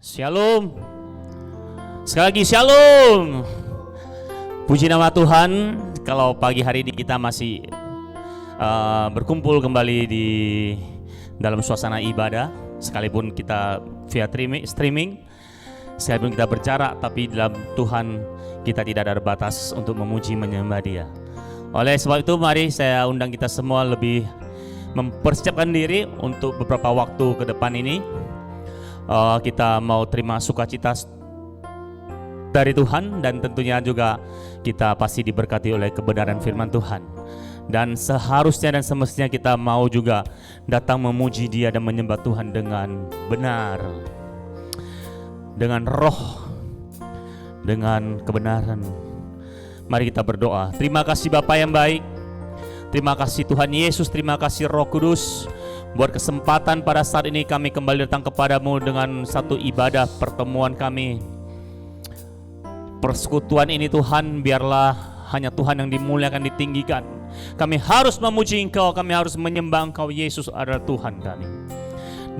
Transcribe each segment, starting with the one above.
Shalom. Sekali lagi shalom. Puji nama Tuhan, kalau pagi hari ini kita masih berkumpul kembali di dalam suasana ibadah, sekalipun kita via streaming, sekalipun kita berjarak, tapi dalam Tuhan kita tidak ada batas untuk memuji menyembah Dia. Oleh sebab itu mari saya undang kita semua lebih mempersiapkan diri untuk beberapa waktu ke depan ini. Kita mau terima sukacita dari Tuhan, dan tentunya juga kita pasti diberkati oleh kebenaran firman Tuhan. Dan seharusnya dan semestinya kita mau juga datang memuji Dia dan menyembah Tuhan dengan benar, dengan roh, dengan kebenaran. Mari kita berdoa. Terima kasih Bapa yang baik, terima kasih Tuhan Yesus, terima kasih Roh Kudus, buat kesempatan pada saat ini kami kembali datang kepadamu dengan satu ibadah pertemuan kami. Persekutuan ini Tuhan, biarlah hanya Tuhan yang dimuliakan, ditinggikan. Kami harus memuji Engkau, kami harus menyembah Engkau. Yesus adalah Tuhan kami.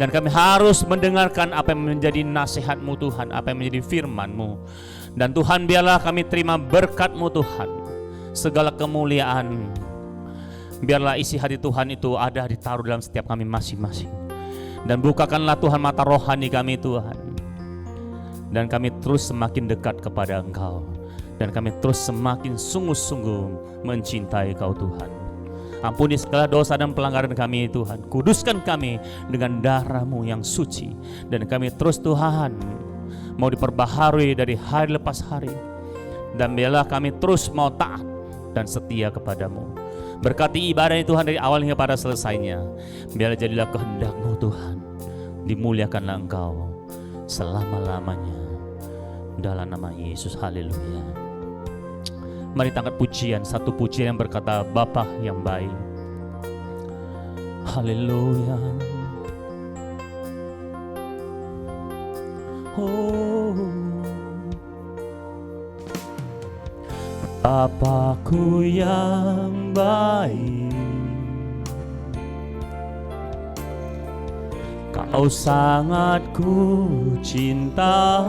Dan kami harus mendengarkan apa yang menjadi nasihat-Mu Tuhan, apa yang menjadi firman-Mu. Dan Tuhan, biarlah kami terima berkat-Mu Tuhan. Segala kemuliaan, biarlah isi hati Tuhan itu ada ditaruh dalam setiap kami masing-masing. Dan bukakanlah Tuhan mata rohani kami Tuhan. Dan kami terus semakin dekat kepada Engkau. Dan kami terus semakin sungguh-sungguh mencintai Kau Tuhan. Ampuni segala dosa dan pelanggaran kami Tuhan. Kuduskan kami dengan darah-Mu yang suci. Dan kami terus Tuhan mau diperbaharui dari hari lepas hari. Dan biarlah kami terus mau taat dan setia kepadamu. Berkati ibadah ini Tuhan dari awal hingga pada selesainya. Biarlah jadilah kehendak-Mu Tuhan. Dimuliakanlah Engkau selama-lamanya. Dalam nama Yesus, haleluya. Mari tangkat pujian, satu pujian yang berkata Bapa yang baik. Haleluya. Oh, Bapa-Ku yang baik, Kau sangat ku cinta,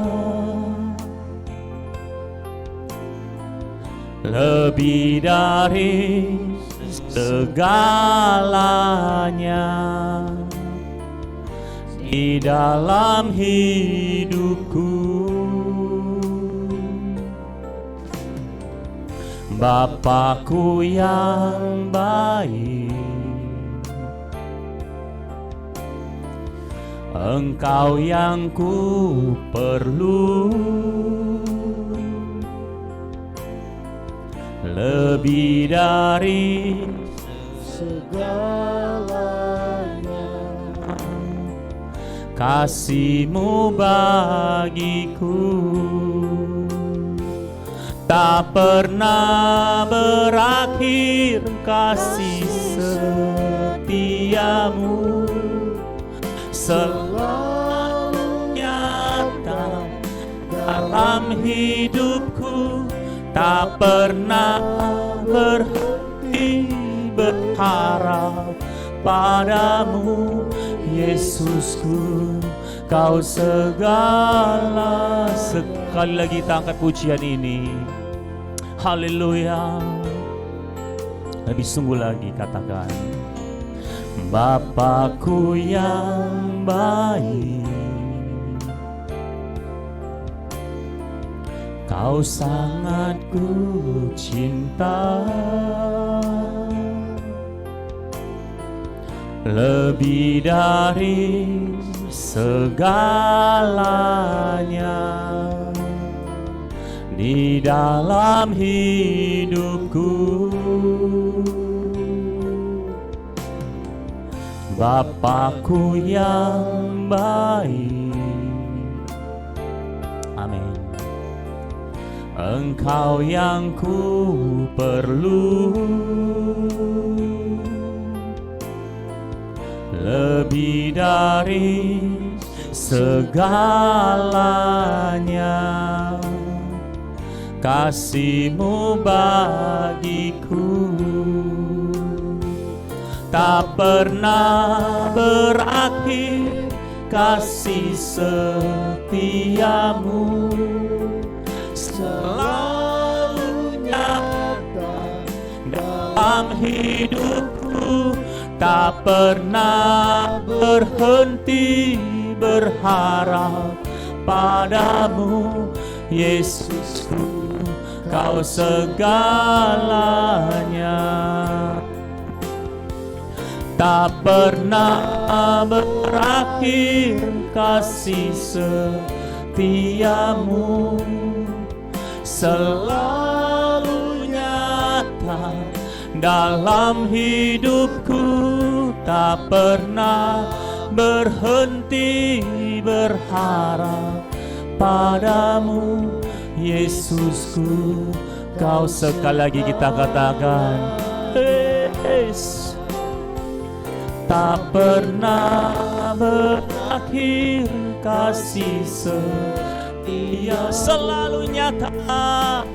lebih dari segalanya di dalam hidupku. Bapa-Ku yang baik, Engkau yang ku perlu, lebih dari segalanya. Kasih-Mu bagiku tak pernah berakhir, kasih setia-Mu selalu nyata dalam hidupku. Tak pernah berhenti berharap padamu, Yesusku, Kau segala. Sekali lagi kita angkat pujian ini. Haleluya. Lebih sungguh lagi katakan, Bapa-Ku yang baik, Kau sangat ku cinta, lebih dari segalanya di dalam hidupku. Bapa-Ku yang baik. Amin. Engkau yang ku perlu, lebih dari segalanya. Kasih-Mu bagiku tak pernah berakhir, kasih setiamu selalu nyata dalam hidupku, tak pernah berhenti berharap padamu, Yesusku, Kau segalanya. Tak pernah berakhir kasih setiamu, selalu nyata dalam hidupku, tak pernah berhenti berharap padamu, Yesusku, Kau. Sekali lagi kita katakan, yes. Tak pernah berakhir kasih setia, selalu nyata,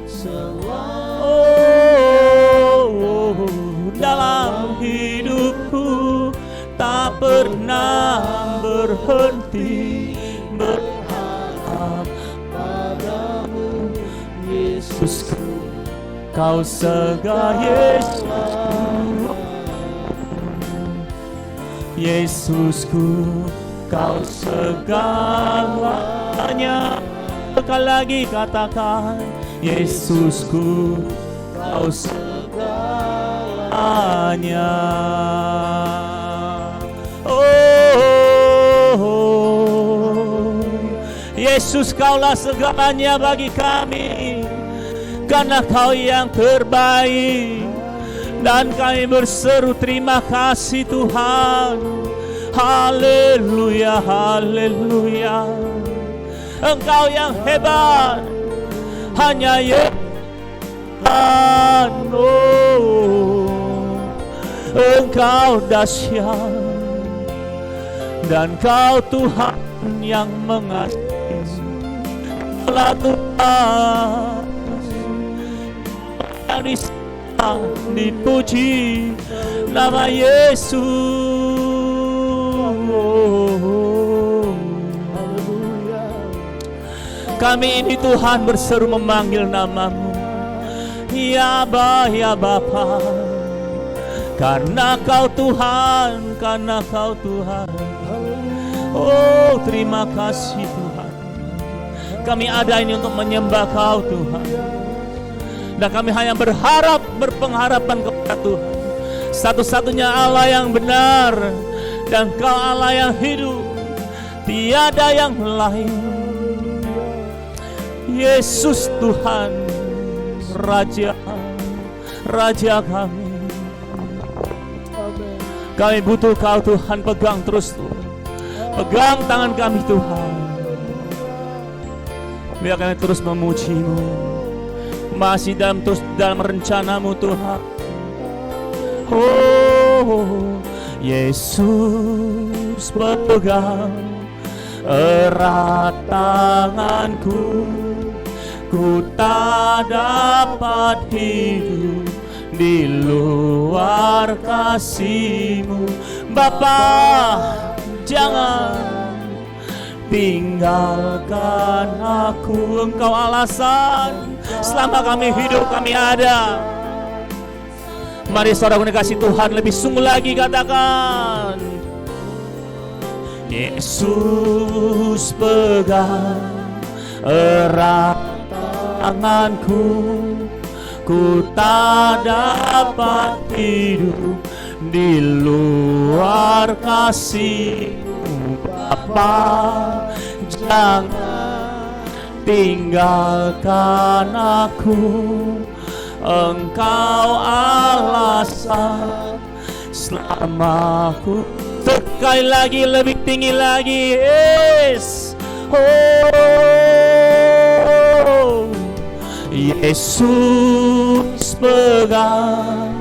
dalam hidupku, tak pernah berhenti berharap padamu, Yesusku, Kau segala. Yesusku, Kau segalanya. Sekali lagi katakan, Yesusku, Kau segalanya. Oh, Yesus, Kaulah segalanya bagi kami, karena Kau yang terbaik. Dan kami berseru terima kasih Tuhan. Haleluya, haleluya. Engkau yang hebat, hanya Tuhan. Oh, Engkau dahsyat, dan Kau Tuhan yang mengasihi. Kaulah Tuhan yang dipuji nama Yesus. Kami ini Tuhan berseru memanggil nama-Mu, ya Aba, ya Bapa, karena Kau Tuhan, karena Kau Tuhan. Oh, terima kasih Tuhan. Kami ada ini untuk menyembah Kau Tuhan. Dan kami hanya berpengharapan kepada Tuhan, satu-satunya Allah yang benar, dan Kau Allah yang hidup, tiada yang lain. Yesus Tuhan, Raja, Raja kami. Kami butuh Kau Tuhan, pegang terus Tuhan. Pegang tangan kami Tuhan. Biar kami terus memuji-Mu, masih terus dalam rencana-Mu Tuhan. Oh, Yesus, pegang erat tanganku, ku tak dapat hidup di luar kasih-Mu. Bapa, jangan tinggalkan aku. Engkau alasan selama kami hidup, kami ada. Mari saudara kasih Tuhan lebih sungguh lagi katakan, Yesus, pegang erat tanganku, ku tak dapat hidup di luar kasih-Mu. Bapa, jangan tinggalkan aku. Engkau alasan selama aku. Sekali lagi, lebih tinggi lagi. Yes. Oh, Yesus, pegang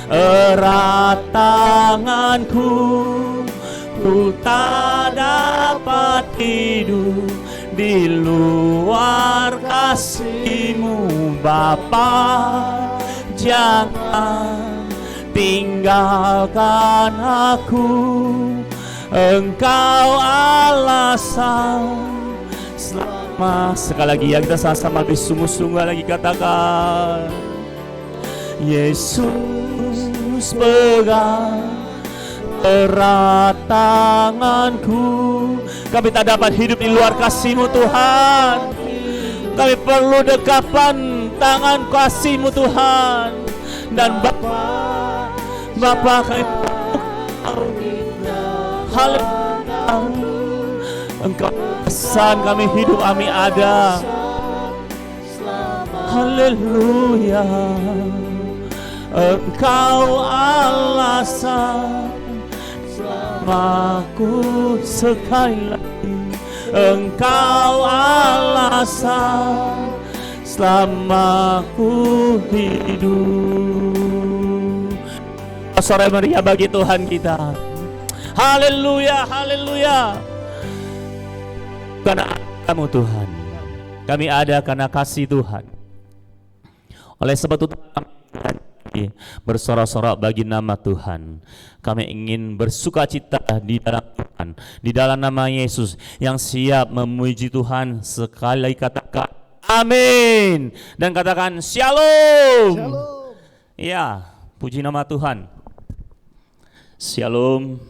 erat tanganku, ku tak dapat hidup di luar kasih-Mu. Bapa, jangan tinggalkan aku. Engkau alasan selama. Sekali lagi ya, kita sama-sama lebih sungguh-sungguh lagi katakan, Yesus pegang erat tanganku. Kami tak dapat hidup di luar kasih-Mu Tuhan. Kami perlu dekapan tangan kasih-Mu Tuhan. Dan Bapa kami haleluya, Engkau pesan kami hidup, kami ada. Haleluya, Engkau alasan aku sekali lagi. Engkau alasan selama ku hidup. Sore meriah bagi Tuhan kita. Haleluya, haleluya. Karena Kamu Tuhan, kami ada karena kasih Tuhan. Oleh sebab itu kami bersorak-sorak bagi nama Tuhan. Kami ingin bersukacita di dalam Tuhan, di dalam nama Yesus yang siap memuji Tuhan. Sekali lagi katakan amin dan katakan shalom. Shalom. Ya, puji nama Tuhan. Shalom.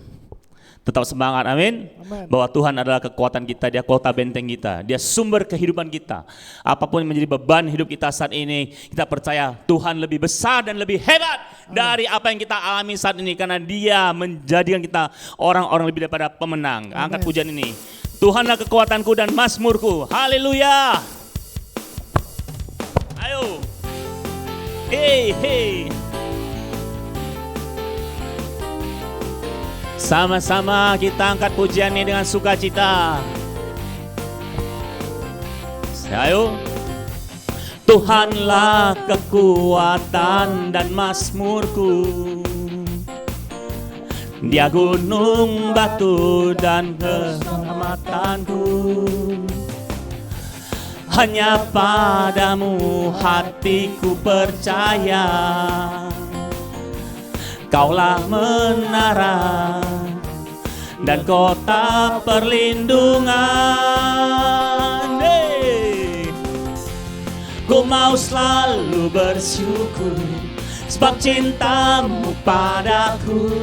Tetap semangat, amin. Bahwa Tuhan adalah kekuatan kita, Dia kota benteng kita, Dia sumber kehidupan kita. Apapun yang menjadi beban hidup kita saat ini, kita percaya Tuhan lebih besar dan lebih hebat dari apa yang kita alami saat ini, karena Dia menjadikan kita orang-orang lebih daripada pemenang. Angkat pujian ini. Tuhanlah kekuatanku dan mazmurku. Haleluya. Ayo. Hey, hey. Sama-sama kita angkat pujian ini dengan sukacita. Ayo. Tuhanlah kekuatan dan mazmurku, Dia gunung batu dan keselamatanku. Hanya padamu hatiku percaya, Kaulah menara dan kota perlindungan. Ku mau selalu bersyukur, sebab cintamu padaku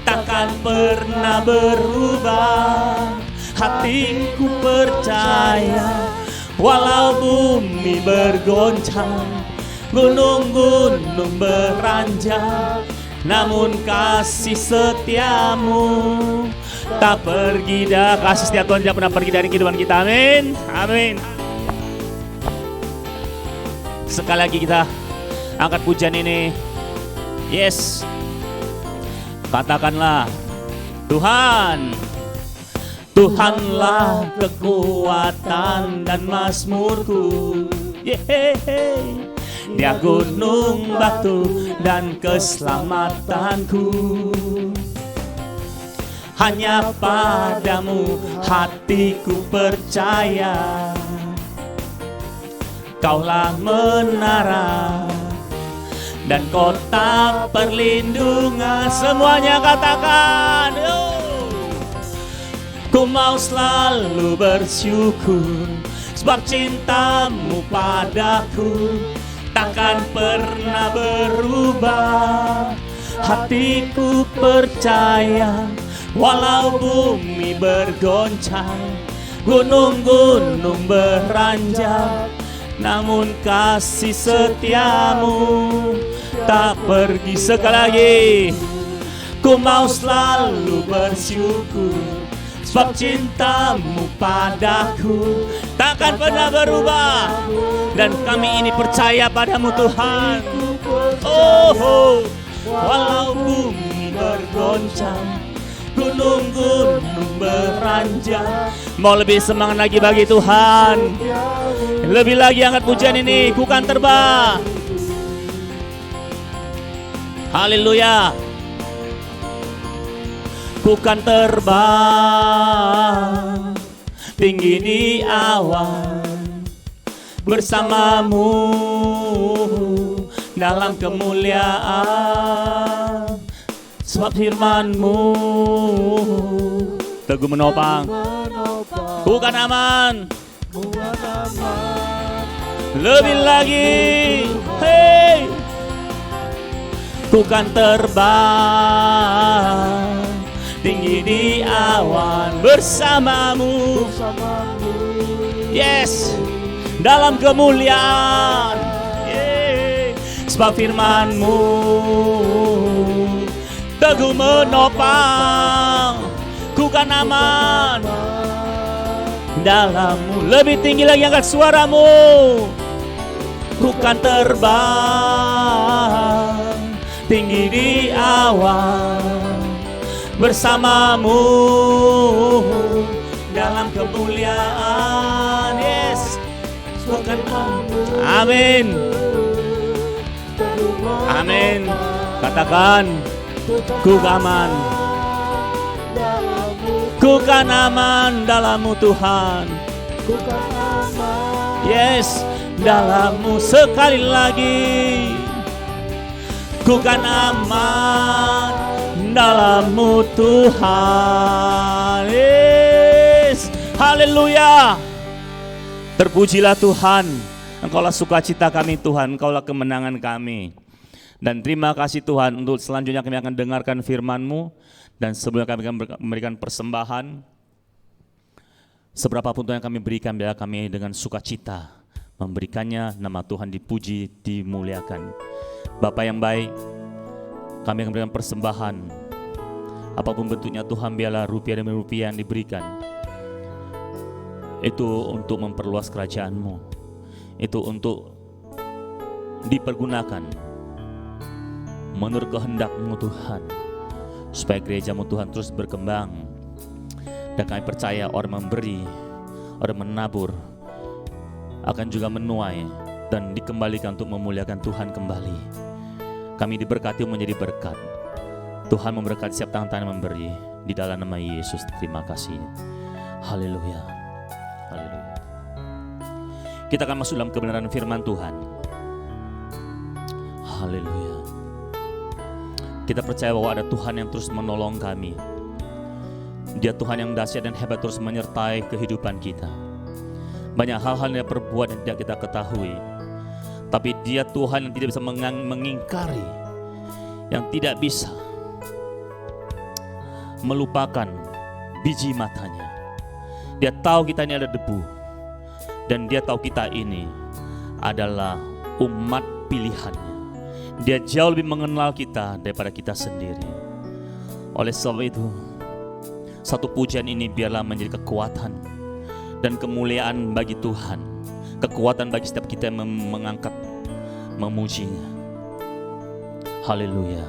takkan pernah berubah. Hatiku percaya, walau bumi bergoncang, gunung-gunung beranjak, namun kasih setiamu tak pergi dah. Kasih setia Tuhan tidak pernah pergi dari kehidupan kita. Amin. Amin. Sekali lagi kita angkat pujian ini. Yes. Katakanlah, Tuhan, Tuhanlah kekuatan dan mazmurku. Yeay. Dia gunung batu dan keselamatanku. Hanya padamu hatiku percaya, Kaulah menara dan kota perlindungan. Semuanya katakan, ku mau selalu bersyukur, sebab cintamu padaku takkan pernah berubah. Hatiku percaya, walau bumi bergoncang, gunung-gunung beranjak, namun kasih setiamu tak pergi. Sekali lagi, ku mau selalu bersyukur, sebab cintamu padaku takkan pernah berubah. Dan kami ini percaya padamu Tuhan. Oh, walau bumi bergoncang, gunung-gunung beranjak. Mau lebih semangat lagi bagi Tuhan. Lebih lagi angkat pujian ini. Ku kan terbang. Haleluya. Ku kan terbang tinggi di awan bersamamu dalam kemuliaan. sebab firman-Mu teguh menopang. Ku kan aman, lebih lagi, hey, ku kan terbang tinggi di awan bersamamu. Yes, dalam kemuliaan. Sebab firman-Mu teguh menopang, ku kan aman dalam-Mu. Lebih tinggi lagi angkat suaramu. Ku kan terbang tinggi di awan bersama-Mu dalam kemuliaan. Yes, ku kan amin. Amin. Katakan, ku aman. Ku kan aman dalam-Mu Tuhan. Yes, dalam-Mu sekali lagi. Ku kan aman dalam-Mu Tuhan. Yes, haleluya. Terpujilah Tuhan. Engkaulah sukacita kami Tuhan, Engkaulah kemenangan kami. Dan terima kasih Tuhan untuk selanjutnya kami akan dengarkan firman-Mu. Dan sebelum kami akan memberikan persembahan, seberapa pun Tuhan yang kami berikan, biarlah kami dengan sukacita memberikannya. Nama Tuhan dipuji, dimuliakan. Bapa yang baik, kami akan memberikan persembahan. Apapun bentuknya Tuhan, biarlah rupiah demi rupiah yang diberikan itu untuk memperluas kerajaan-Mu, itu untuk dipergunakan menurut kehendak-Mu Tuhan, supaya gereja-Mu Tuhan terus berkembang. Dan kami percaya orang memberi, orang menabur akan juga menuai dan dikembalikan untuk memuliakan Tuhan kembali. Kami diberkati menjadi berkat. Tuhan memberkati setiap tangan-tangan memberi di dalam nama Yesus. Terima kasih. Haleluya. Haleluya. Kita akan masuk dalam kebenaran firman Tuhan. Haleluya. Kita percaya bahwa ada Tuhan yang terus menolong kami. Dia Tuhan yang dahsyat dan hebat, terus menyertai kehidupan kita. Banyak hal-hal yang dia perbuat yang tidak kita ketahui, tapi Dia Tuhan yang tidak bisa mengingkari, yang tidak bisa melupakan biji matanya. Dia tahu kita ini ada debu, dan Dia tahu kita ini adalah umat pilihannya. Dia jauh lebih mengenal kita daripada kita sendiri. Oleh sebab itu, satu pujian ini biarlah menjadi kekuatan dan kemuliaan bagi Tuhan, kekuatan bagi setiap kita yang mengangkat, memujinya. Haleluya.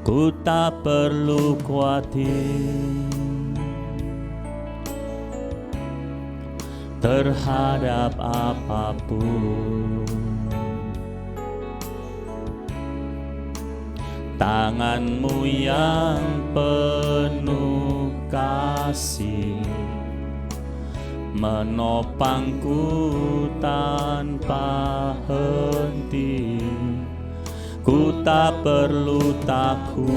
Ku tak perlu khawatir terhadap apapun. Tangan-Mu yang penuh kasih menopangku tanpa henti. Ku tak perlu takut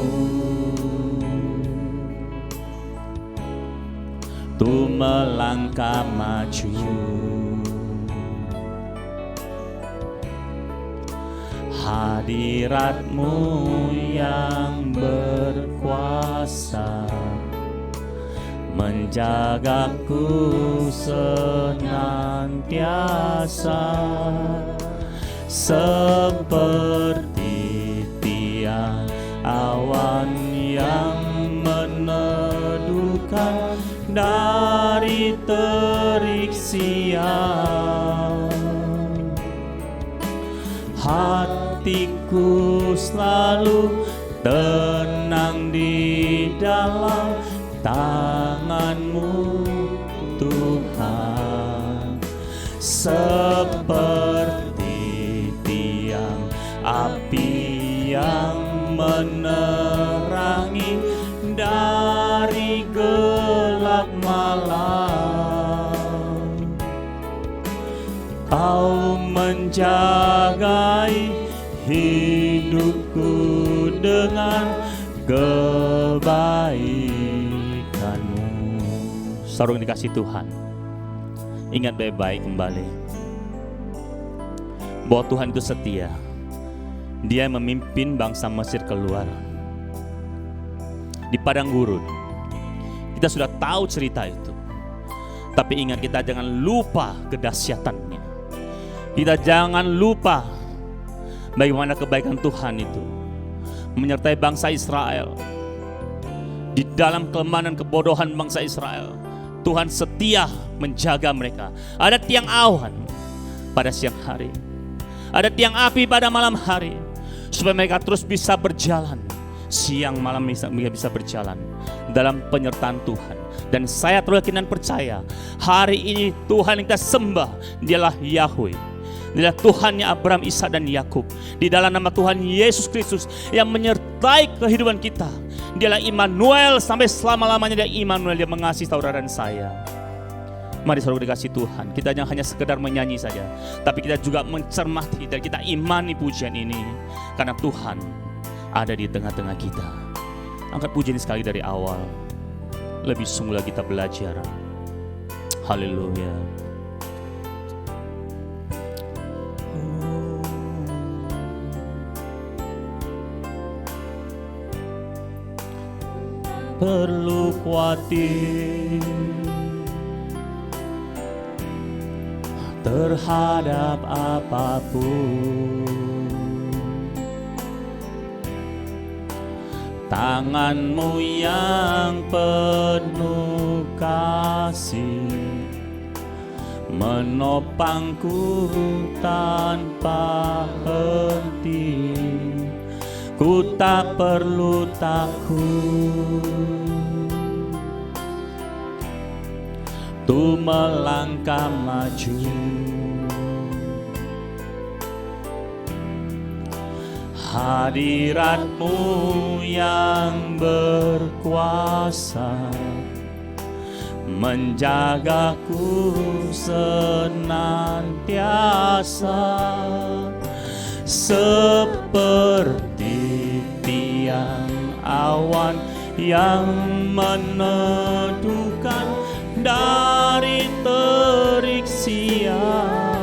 untuk melangkah maju. Hadirat-Mu yang berkuasa menjagaku senantiasa, seperti tiang awan yang meneduhkan dari terik siang. Hatiku selalu tenang di dalam tangan-Mu Tuhan, seperti tiang api yang menerangi dari gelap malam. Kau menjagai hidupku dengan kebaikan-Mu. Saudara dikasih Tuhan, ingat baik-baik kembali bahwa Tuhan itu setia. Dia memimpin bangsa Mesir keluar di padang gurun. Kita sudah tahu cerita itu, tapi ingat, kita jangan lupa kedahsyatannya. Kita jangan lupa bagaimana kebaikan Tuhan itu menyertai bangsa Israel. Di dalam kelemahan dan kebodohan bangsa Israel, Tuhan setia menjaga mereka. Ada tiang awan pada siang hari, ada tiang api pada malam hari, supaya mereka terus bisa berjalan. Siang malam bisa berjalan dalam penyertaan Tuhan. Dan saya terus yakin dan percaya, hari ini Tuhan yang kita sembah, Dialah Yahweh. Dialah Tuhannya Abraham, Ishak dan Yakub. Di dalam nama Tuhan Yesus Kristus yang menyertai kehidupan kita. Dialah Immanuel, sampai selama-lamanya Dia Immanuel. Dia mengasihi saudara dan saya. Mari saudara dikasih Tuhan, kita jangan hanya sekedar menyanyi saja, tapi kita juga mencermati dan kita imani pujian ini, karena Tuhan ada di tengah-tengah kita. Angkat pujian ini sekali dari awal. Lebih sungguh lagi kita belajar. Haleluya. Perlu khawatir terhadap apapun. Tangan-Mu yang penuh kasih menopangku tanpa henti. Ku tak perlu takut untuk melangkah maju. Hadirat-Mu yang berkuasa menjagaku senantiasa, seperti tiang awan yang meneduhkan dari terik siang.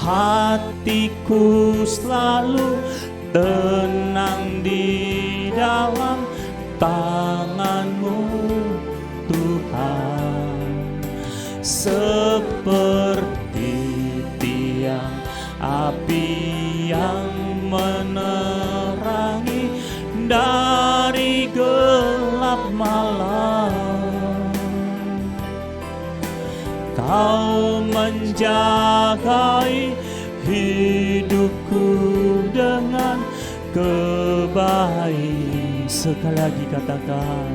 Hatiku selalu tenang di dalam tangan-Mu Tuhan, seperti tiang api yang menerangi dari gelap malam. Kau menjagai hidupku dengan kebaikan. Sekali lagi katakan,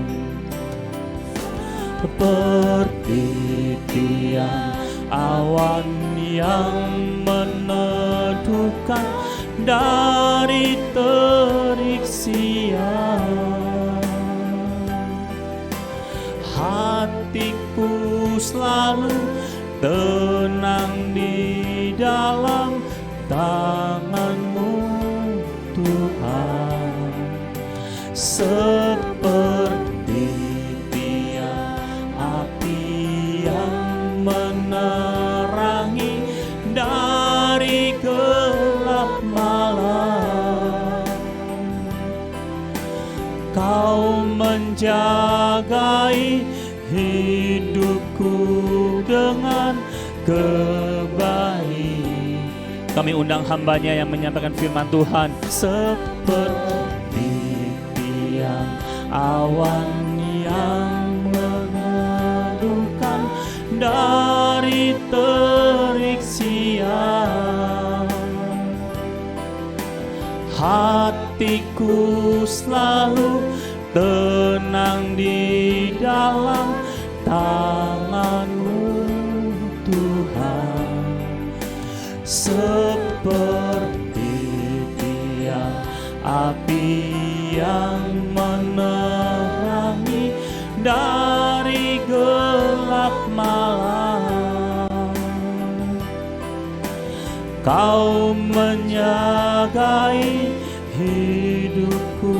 seperti tiang awan yang meneduhkan dari terik siang. Hatiku selalu tenang di dalam tangan-Mu Tuhan, seperti tiang api yang menerangi dari gelap malam. Kau menjagai hidupku dengan kebaikan. Kami undang hamba-Nya yang menyampaikan firman Tuhan. Seperti tiang awan yang meneduhkan dari terik siang. Hatiku selalu tenang di dalam tangan-Mu Tuhan, seperti tiang api yang menerangi dari gelap malam. Kau menjagai hidupku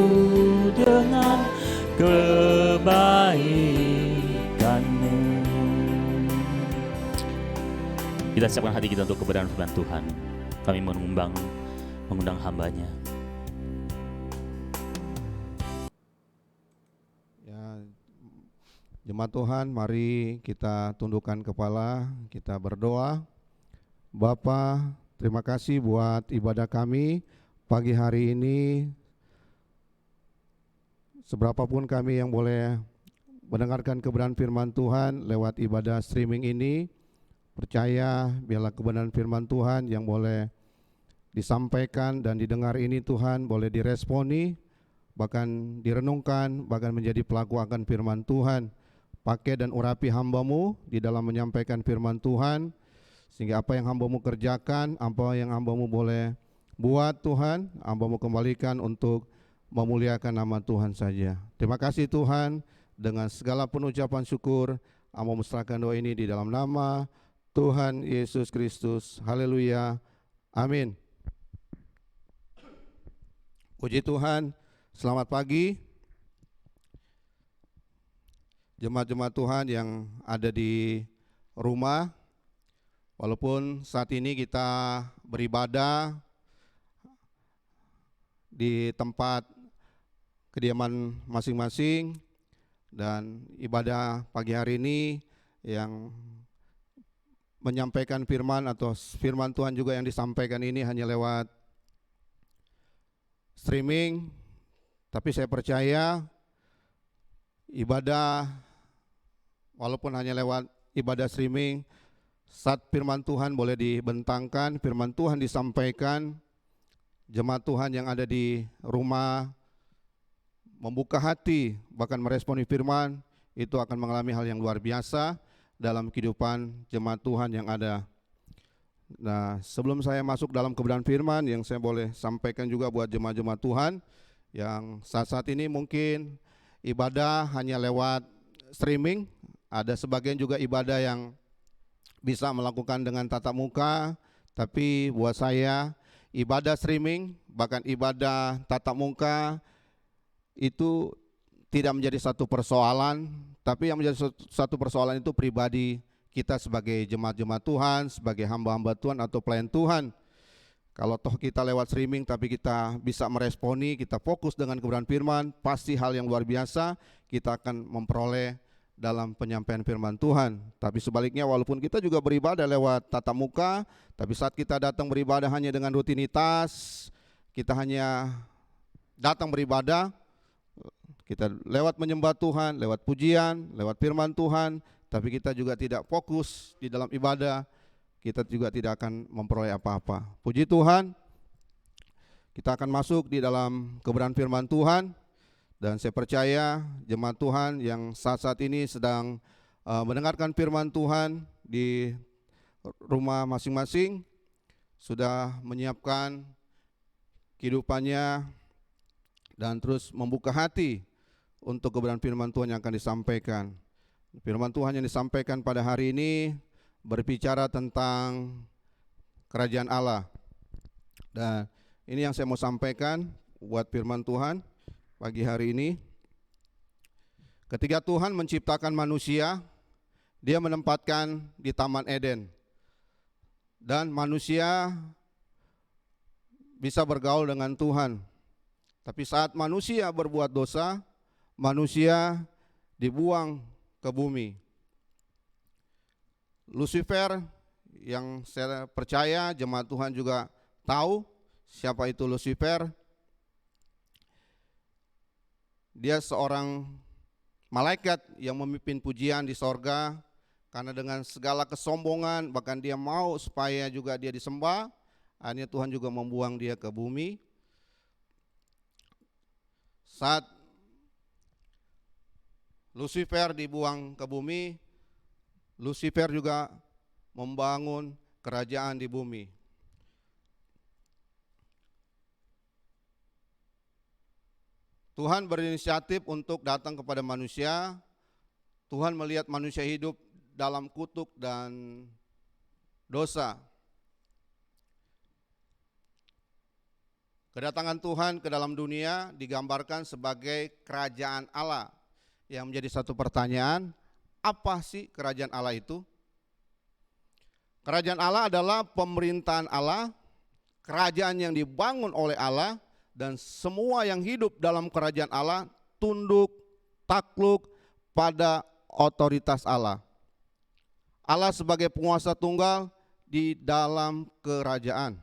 dengan kebaikan-Mu. Kita siapkan hati kita untuk kebenaran firman Tuhan. Kami mengundang hamba-Nya. Jemaat Tuhan, mari kita tundukkan kepala, kita berdoa. Bapa, terima kasih buat ibadah kami pagi hari ini. Seberapapun kami yang boleh mendengarkan kebenaran firman Tuhan lewat ibadah streaming ini, percaya biarlah kebenaran firman Tuhan yang boleh disampaikan dan didengar ini Tuhan boleh diresponi, bahkan direnungkan, bahkan menjadi pelaku akan firman Tuhan. Pakai dan urapi hamba-Mu di dalam menyampaikan firman Tuhan, sehingga apa yang hamba-Mu kerjakan, apa yang hamba-Mu boleh buat Tuhan, hamba-Mu kembalikan untuk memuliakan nama Tuhan saja. Terima kasih Tuhan, dengan segala penuh ucapan syukur, hamba-Mu serahkan doa ini di dalam nama Tuhan Yesus Kristus. Haleluya, amin. Puji Tuhan, selamat pagi. Jemaat-jemaat Tuhan yang ada di rumah, walaupun saat ini kita beribadah di tempat kediaman masing-masing, dan ibadah pagi hari ini yang menyampaikan firman atau firman Tuhan juga yang disampaikan ini hanya lewat streaming, tapi saya percaya ibadah walaupun hanya lewat ibadah streaming, saat firman Tuhan boleh dibentangkan, firman Tuhan disampaikan, jemaat Tuhan yang ada di rumah membuka hati, bahkan meresponi firman, itu akan mengalami hal yang luar biasa dalam kehidupan jemaat Tuhan yang ada. Nah, sebelum saya masuk dalam kebenaran firman, yang saya boleh sampaikan juga buat jemaat-jemaat Tuhan yang saat-saat ini mungkin ibadah hanya lewat streaming, ada sebagian juga ibadah yang bisa melakukan dengan tatap muka, tapi buat saya ibadah streaming, bahkan ibadah tatap muka itu tidak menjadi satu persoalan, tapi yang menjadi satu persoalan itu pribadi kita sebagai jemaat-jemaat Tuhan, sebagai hamba-hamba Tuhan atau pelayan Tuhan. Kalau toh kita lewat streaming tapi kita bisa meresponi, kita fokus dengan kebenaran firman, pasti hal yang luar biasa kita akan memperoleh dalam penyampaian firman Tuhan. Tapi sebaliknya, walaupun kita juga beribadah lewat tatap muka, tapi saat kita datang beribadah hanya dengan rutinitas, kita hanya datang beribadah, kita lewat menyembah Tuhan, lewat pujian, lewat firman Tuhan, tapi kita juga tidak fokus di dalam ibadah, kita juga tidak akan memperoleh apa-apa. Puji Tuhan, kita akan masuk di dalam kebenaran firman Tuhan, dan saya percaya jemaat Tuhan yang saat-saat ini sedang mendengarkan firman Tuhan di rumah masing-masing sudah menyiapkan kehidupannya dan terus membuka hati untuk kebenaran firman Tuhan yang akan disampaikan. Firman Tuhan yang disampaikan pada hari ini berbicara tentang kerajaan Allah. Dan ini yang saya mau sampaikan buat firman Tuhan pagi hari ini. Ketika Tuhan menciptakan manusia, Dia menempatkan di Taman Eden. Dan manusia bisa bergaul dengan Tuhan. Tapi saat manusia berbuat dosa, manusia dibuang ke bumi. Lucifer, yang saya percaya jemaat Tuhan juga tahu siapa itu Lucifer. Dia seorang malaikat yang memimpin pujian di sorga, karena dengan segala kesombongan bahkan dia mau supaya juga dia disembah, akhirnya Tuhan juga membuang dia ke bumi. Saat Lucifer dibuang ke bumi, Lucifer juga membangun kerajaan di bumi. Tuhan berinisiatif untuk datang kepada manusia. Tuhan melihat manusia hidup dalam kutuk dan dosa. Kedatangan Tuhan ke dalam dunia digambarkan sebagai kerajaan Allah. Yang menjadi satu pertanyaan, apa sih kerajaan Allah itu? Kerajaan Allah adalah pemerintahan Allah, kerajaan yang dibangun oleh Allah, dan semua yang hidup dalam kerajaan Allah tunduk, takluk pada otoritas Allah. Allah sebagai penguasa tunggal di dalam kerajaan.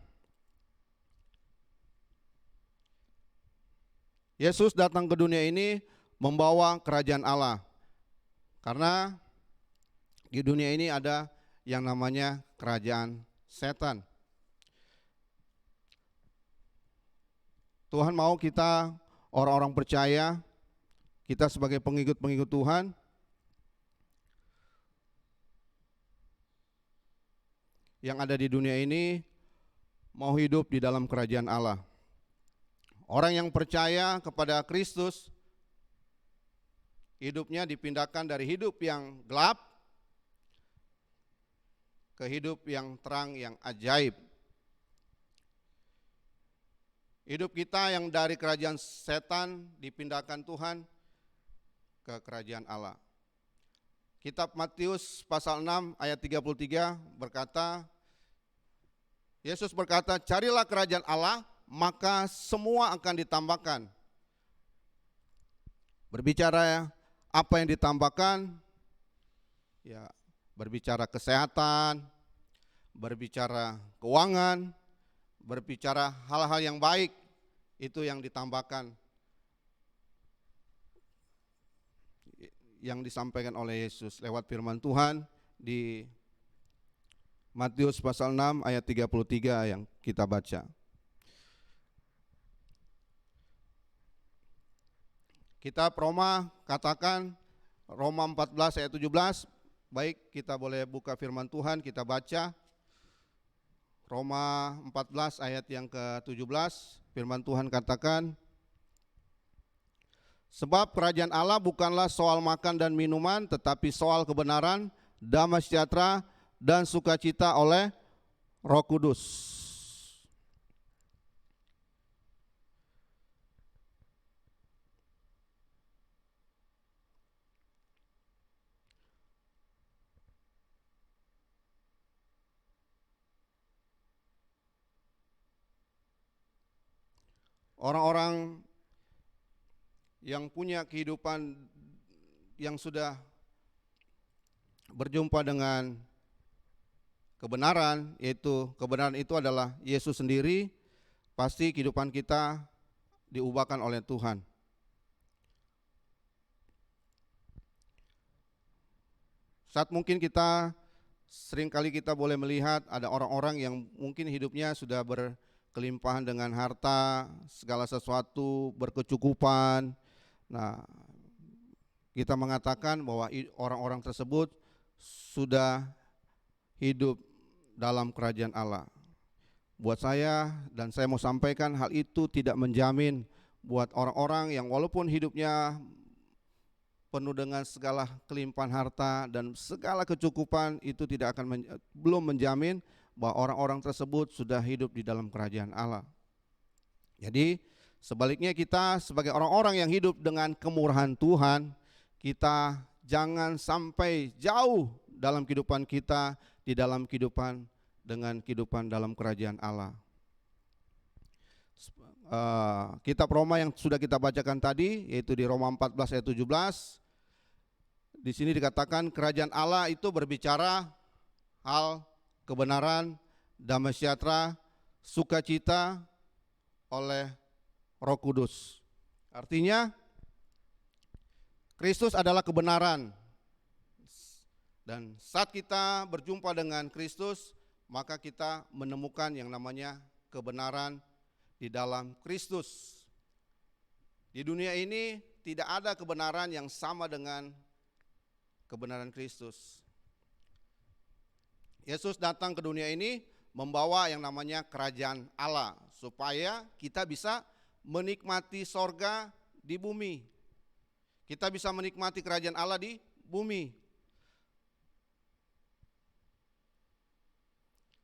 Yesus datang ke dunia ini membawa kerajaan Allah. Karena di dunia ini ada yang namanya kerajaan setan. Tuhan mau kita orang-orang percaya, kita sebagai pengikut-pengikut Tuhan, yang ada di dunia ini mau hidup di dalam kerajaan Allah. Orang yang percaya kepada Kristus, hidupnya dipindahkan dari hidup yang gelap ke hidup yang terang, yang ajaib. Hidup kita yang dari kerajaan setan dipindahkan Tuhan ke kerajaan Allah. Kitab Matius pasal 6 ayat 33 berkata, Yesus berkata, carilah kerajaan Allah, maka semua akan ditambahkan. Berbicara apa yang ditambahkan? Ya, berbicara kesehatan, berbicara keuangan, berbicara hal-hal yang baik, itu yang ditambahkan, yang disampaikan oleh Yesus lewat firman Tuhan di Matius pasal 6 ayat 33 yang kita baca. Kitab Roma katakan, Roma 14 ayat 17, baik kita boleh buka firman Tuhan, kita baca. Roma 14 ayat yang ke-17, firman Tuhan katakan, sebab kerajaan Allah bukanlah soal makan dan minuman, tetapi soal kebenaran, damai sejahtera, dan sukacita oleh Roh Kudus. Orang-orang yang punya kehidupan yang sudah berjumpa dengan kebenaran, yaitu kebenaran itu adalah Yesus sendiri, pasti kehidupan kita diubahkan oleh Tuhan. Saat mungkin seringkali kita boleh melihat ada orang-orang yang mungkin hidupnya sudah berkelimpahan dengan harta, segala sesuatu, berkecukupan. Nah, kita mengatakan bahwa orang-orang tersebut sudah hidup dalam kerajaan Allah. Buat saya, dan saya mau sampaikan, hal itu tidak menjamin buat orang-orang yang walaupun hidupnya penuh dengan segala kelimpahan harta dan segala kecukupan, itu tidak akan belum menjamin bahwa orang-orang tersebut sudah hidup di dalam kerajaan Allah. Jadi sebaliknya, kita sebagai orang-orang yang hidup dengan kemurahan Tuhan, kita jangan sampai jauh dalam kehidupan kita di dalam kehidupan dengan kehidupan dalam kerajaan Allah. Kitab Roma yang sudah kita bacakan tadi, yaitu di Roma 14 ayat 17, di sini dikatakan kerajaan Allah itu berbicara hal kebenaran, damai sejahtera, sukacita oleh Roh Kudus. Artinya Kristus adalah kebenaran. Dan saat kita berjumpa dengan Kristus, maka kita menemukan yang namanya kebenaran di dalam Kristus. Di dunia ini tidak ada kebenaran yang sama dengan kebenaran Kristus. Yesus datang ke dunia ini membawa yang namanya kerajaan Allah, supaya kita bisa menikmati sorga di bumi. Kita bisa menikmati kerajaan Allah di bumi.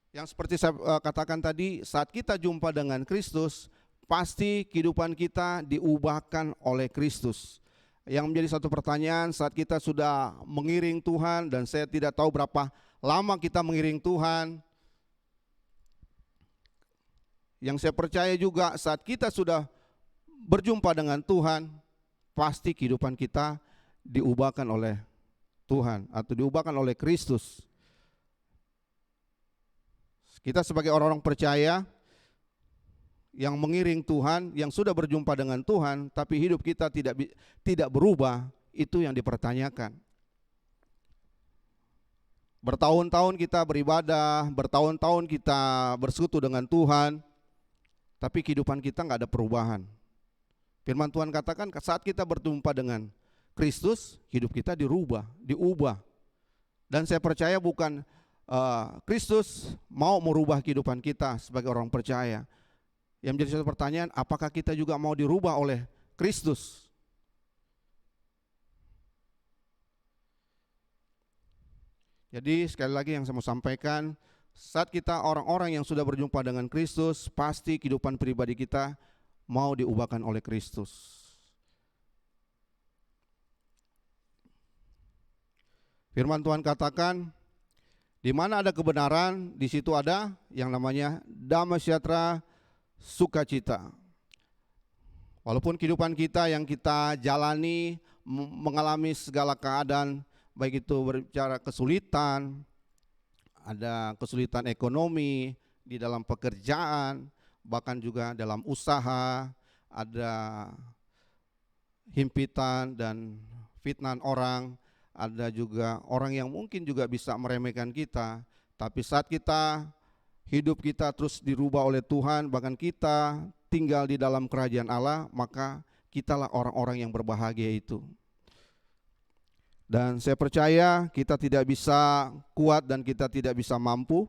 Yang seperti saya katakan tadi, saat kita jumpa dengan Kristus, pasti kehidupan kita diubahkan oleh Kristus. Yang menjadi satu pertanyaan saat kita sudah mengiring Tuhan, dan saya tidak tahu berapa lama kita mengiring Tuhan. Yang saya percaya juga saat kita sudah berjumpa dengan Tuhan, pasti kehidupan kita diubahkan oleh Tuhan atau diubahkan oleh Kristus. Kita sebagai orang-orang percaya yang mengiring Tuhan, yang sudah berjumpa dengan Tuhan, tapi hidup kita tidak berubah, itu yang dipertanyakan. Bertahun-tahun kita beribadah, bertahun-tahun kita bersekutu dengan Tuhan, tapi kehidupan kita nggak ada perubahan. Firman Tuhan katakan saat kita berjumpa dengan Kristus, hidup kita diubah. Dan saya percaya bukan Kristus mau merubah kehidupan kita sebagai orang percaya. Yang menjadi satu pertanyaan, apakah kita juga mau dirubah oleh Kristus? Jadi sekali lagi yang saya mau sampaikan, saat kita orang-orang yang sudah berjumpa dengan Kristus, pasti kehidupan pribadi kita mau diubahkan oleh Kristus. Firman Tuhan katakan, di mana ada kebenaran, di situ ada yang namanya damai sejahtera, sukacita. Walaupun kehidupan kita yang kita jalani mengalami segala keadaan, baik itu berbicara kesulitan, ada kesulitan ekonomi di dalam pekerjaan, bahkan juga dalam usaha, ada himpitan dan fitnah orang, ada juga orang yang mungkin juga bisa meremehkan kita. Tapi saat hidup kita terus dirubah oleh Tuhan, bahkan kita tinggal di dalam kerajaan Allah, maka kitalah orang-orang yang berbahagia itu. Dan saya percaya kita tidak bisa kuat dan kita tidak bisa mampu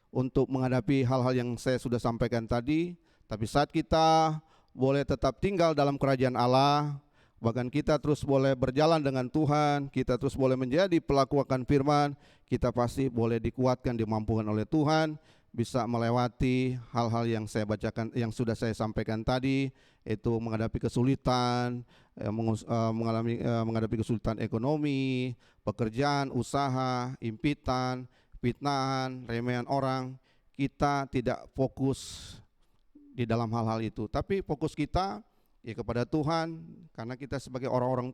untuk menghadapi hal-hal yang saya sudah sampaikan tadi. Tapi saat kita boleh tetap tinggal dalam kerajaan Allah, bahkan kita terus boleh berjalan dengan Tuhan, kita terus boleh menjadi pelaku akan firman, kita pasti boleh dikuatkan, dimampukan oleh Tuhan, bisa melewati hal-hal yang saya bacakan, yang sudah saya sampaikan tadi, itu menghadapi kesulitan, menghadapi kesulitan ekonomi, pekerjaan, usaha, impitan, fitnahan, remehan orang. Kita tidak fokus di dalam hal-hal itu, tapi fokus kita ya kepada Tuhan, karena kita sebagai orang-orang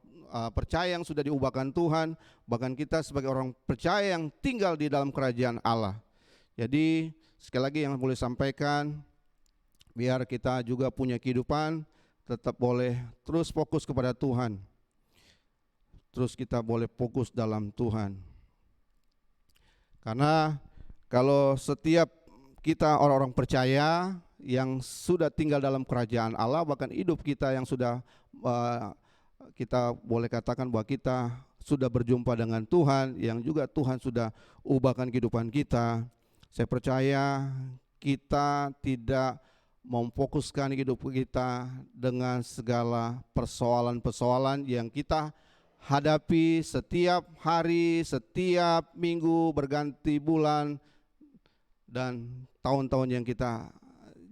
percaya yang sudah diubahkan Tuhan, bahkan kita sebagai orang percaya yang tinggal di dalam kerajaan Allah. Jadi sekali lagi yang boleh sampaikan, biar kita juga punya kehidupan, tetap boleh terus fokus kepada Tuhan. Terus kita boleh fokus dalam Tuhan. Karena kalau setiap kita orang-orang percaya yang sudah tinggal dalam kerajaan Allah, bahkan hidup kita yang sudah kita boleh katakan bahwa kita sudah berjumpa dengan Tuhan, yang juga Tuhan sudah ubahkan kehidupan kita. Saya percaya kita tidak memfokuskan hidup kita dengan segala persoalan-persoalan yang kita hadapi setiap hari, setiap minggu, berganti bulan, dan tahun-tahun yang kita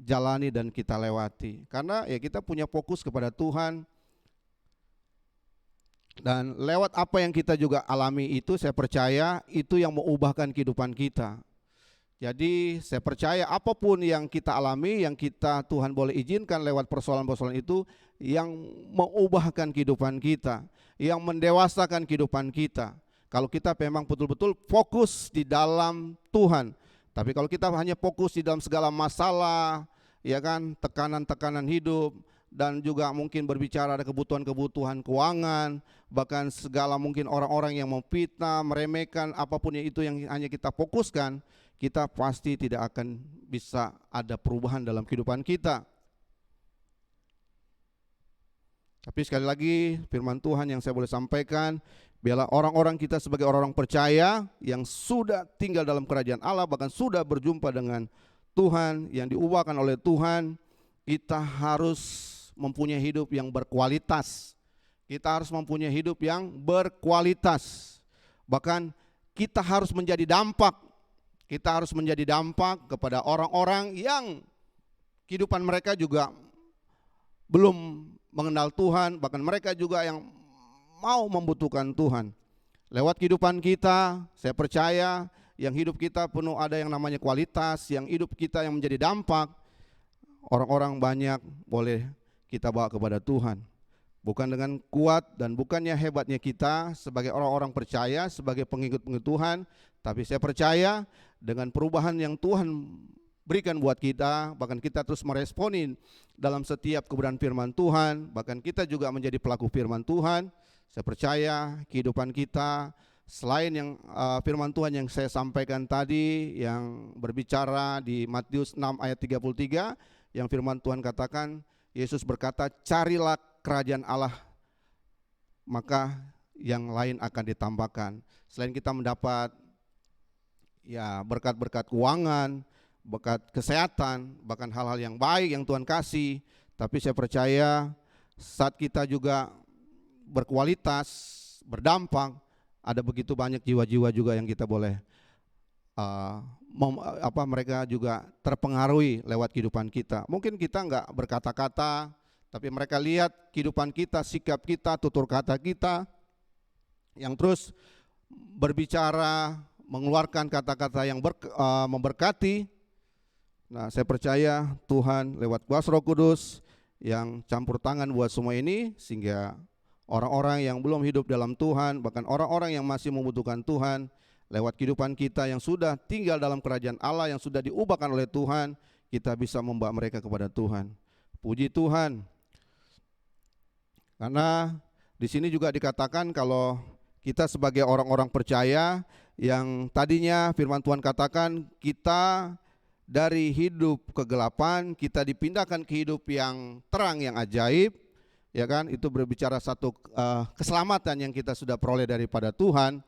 jalani dan kita lewati. Karena ya kita punya fokus kepada Tuhan, dan lewat apa yang kita juga alami itu, saya percaya itu yang mengubahkan kehidupan kita. Jadi saya percaya apapun yang kita alami, yang Tuhan boleh izinkan lewat persoalan-persoalan itu, yang mengubahkan kehidupan kita, yang mendewasakan kehidupan kita. Kalau kita memang betul-betul fokus di dalam Tuhan. Tapi kalau kita hanya fokus di dalam segala masalah, ya kan, tekanan-tekanan hidup, dan juga mungkin berbicara ada kebutuhan-kebutuhan keuangan, bahkan segala mungkin orang-orang yang memfitnah, meremehkan, apapun itu yang hanya kita fokuskan, kita pasti tidak akan bisa ada perubahan dalam kehidupan kita. Tapi sekali lagi firman Tuhan yang saya boleh sampaikan, biarlah orang-orang kita sebagai orang-orang percaya yang sudah tinggal dalam kerajaan Allah, bahkan sudah berjumpa dengan Tuhan, yang diubahkan oleh Tuhan, kita harus mempunyai hidup yang berkualitas. Kita harus mempunyai hidup yang berkualitas. Bahkan kita harus menjadi dampak. Kita harus menjadi dampak kepada orang-orang yang kehidupan mereka juga belum mengenal Tuhan, bahkan mereka juga yang mau membutuhkan Tuhan. Lewat kehidupan kita, saya percaya yang hidup kita penuh ada yang namanya kualitas, yang hidup kita yang menjadi dampak, orang-orang banyak boleh kita bawa kepada Tuhan. Bukan dengan kuat dan bukannya hebatnya kita sebagai orang-orang percaya, sebagai pengikut-pengikut Tuhan, tapi saya percaya dengan perubahan yang Tuhan berikan buat kita, bahkan kita terus meresponin dalam setiap kebenaran firman Tuhan, bahkan kita juga menjadi pelaku firman Tuhan. Saya percaya kehidupan kita selain yang firman Tuhan yang saya sampaikan tadi, yang berbicara di Matius 6 ayat 33, yang firman Tuhan katakan, Yesus berkata, carilah kerajaan Allah, maka yang lain akan ditambahkan. Selain kita mendapat ya berkat-berkat keuangan, berkat kesehatan, bahkan hal-hal yang baik yang Tuhan kasih, tapi saya percaya saat kita juga berkualitas, berdampak, ada begitu banyak jiwa-jiwa juga yang kita boleh mereka juga terpengaruhi lewat kehidupan kita. Mungkin kita enggak berkata-kata, tapi mereka lihat kehidupan kita, sikap kita, tutur kata kita yang terus berbicara, mengeluarkan kata-kata yang memberkati. Nah, saya percaya Tuhan lewat kuasa Roh Kudus yang campur tangan buat semua ini, sehingga orang-orang yang belum hidup dalam Tuhan, bahkan orang-orang yang masih membutuhkan Tuhan, lewat kehidupan kita yang sudah tinggal dalam kerajaan Allah, yang sudah diubahkan oleh Tuhan, kita bisa membawa mereka kepada Tuhan. Puji Tuhan. Karena di sini juga dikatakan kalau kita sebagai orang-orang percaya yang tadinya firman Tuhan katakan kita dari hidup kegelapan kita dipindahkan ke hidup yang terang, yang ajaib, ya kan? Itu berbicara satu keselamatan yang kita sudah peroleh daripada Tuhan.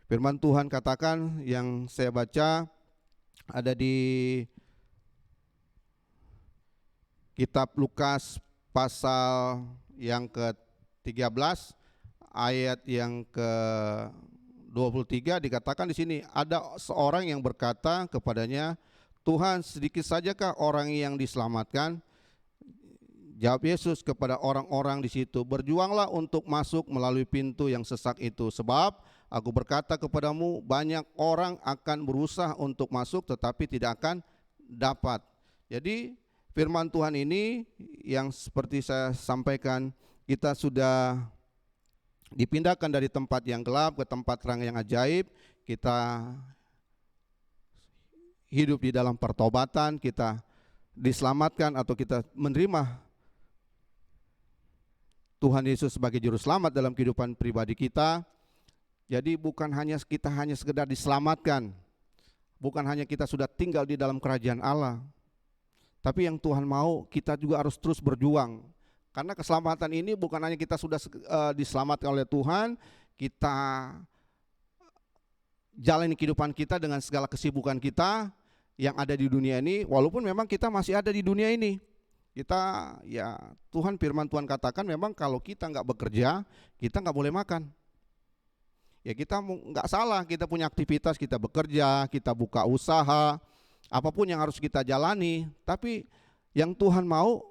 Firman Tuhan katakan yang saya baca ada di kitab Lukas pasal yang ke-13 ayat yang ke-23 dikatakan di sini ada seorang yang berkata kepadanya, Tuhan, sedikit sajakah orang yang diselamatkan? Jawab Yesus kepada orang-orang di situ, berjuanglah untuk masuk melalui pintu yang sesak itu, sebab aku berkata kepadamu, banyak orang akan berusaha untuk masuk tetapi tidak akan dapat. Jadi firman Tuhan ini yang seperti saya sampaikan, kita sudah dipindahkan dari tempat yang gelap ke tempat terang yang ajaib. Kita hidup di dalam pertobatan, kita diselamatkan atau kita menerima Tuhan Yesus sebagai juru selamat dalam kehidupan pribadi kita. Jadi bukan hanya kita hanya sekedar diselamatkan, bukan hanya kita sudah tinggal di dalam kerajaan Allah, tapi yang Tuhan mau kita juga harus terus berjuang. Karena keselamatan ini bukan hanya kita sudah diselamatkan oleh Tuhan, kita jalani kehidupan kita dengan segala kesibukan kita yang ada di dunia ini, walaupun memang kita masih ada di dunia ini. Kita ya Tuhan, firman Tuhan katakan memang kalau kita nggak bekerja, kita nggak boleh makan. Ya kita nggak salah, kita punya aktivitas, kita bekerja, kita buka usaha, apapun yang harus kita jalani. Tapi yang Tuhan mau,